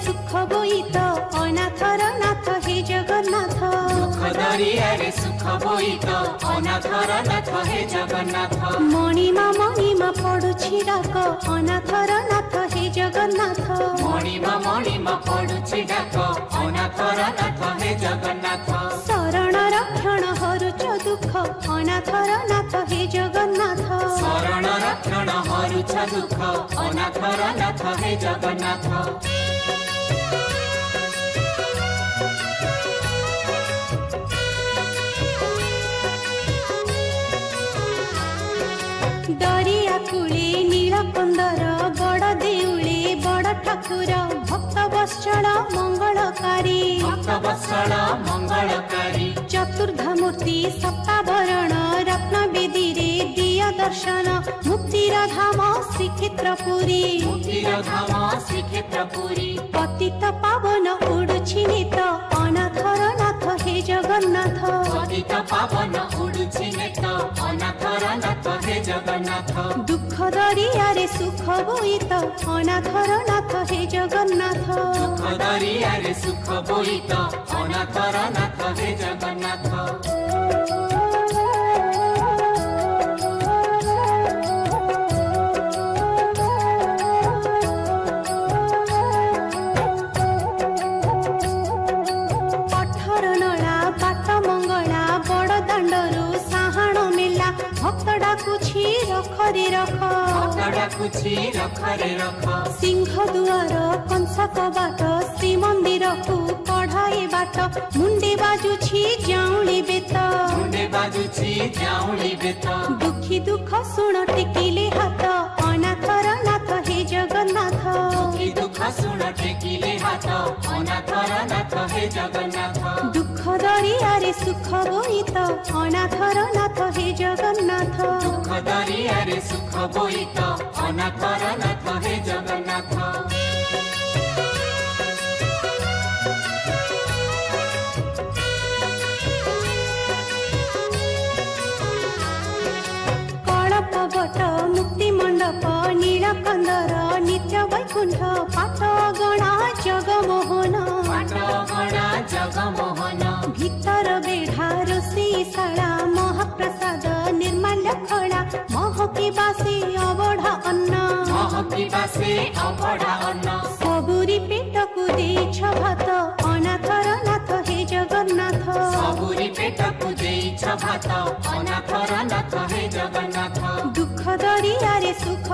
सुख बोईत अनाथर नाथ हे जगन्नाथ दुख दरियारे सुख बोईत अनाथर नाथ हे जगन्नाथ मणिमा पडुछि डाक अनाथर नाथ हे जगन्नाथ मणिमा पडुछि डाक अनाथर नाथ हे जगन्नाथ शरण रक्षण हरुच दुख अनाथर नाथ हे जगन्नाथ शरण रक्षण हरुच दुख अनाथर नाथ हे जगन्नाथ दरिया कूले नीलकंदर बड़ देउले बड़ ठाकुर भक्त वत्सल मंगलकारी चतुर्धामूर्ति सप्तावरण रत्न बेदी रे दिय दर्शन मुक्तिर धाम श्रीक्षेत्रपुरी पतित पावन उडुछि नित अनाथर नाथ हे जगन्नाथ पतित पावन उडुछि नित अनाथर नाथ हे जगन्नाथ दुख दरियारे सुख बोईत अनाथर नाथ हे जगन्नाथ दुख दरियारे सुख बोईत अनाथर नाथ हे जगन्नाथ भक्त डाकुछि रख रे रख सिंह दुआर कंसा कबाट श्रीमंदिर को कढ़ाई बाट मुंडे बाजुछि जाउली बेत दुखी दुख सुन टेकिले हाथ अनाथर नाथ हे जगन्नाथ दुख सुन टेकिले हाथ अनाथर नाथ हे जगन्नाथ दुख दरियारे सुख बोईत अनाथर नाथ हे जगन्नाथ दुख दरियारे सुख बोईत अनाथर नाथ हे जगन्नाथ कळपवट मुक्ति मंडप नीलकंदर नित्य वैकुंठ पाटगणा जगमोहन भीतर बेढ़ा रोषेशाला महाप्रसाद निर्माल्य खड़ा महकी बासे अबढ़ा अन्न सबुरी पेट को देछ भात अनाथर नाथ हे जगन्नाथ सबुरी पेट को देछ भात अनाथर नाथ हे जगन्नाथ दुख दरियारे सुख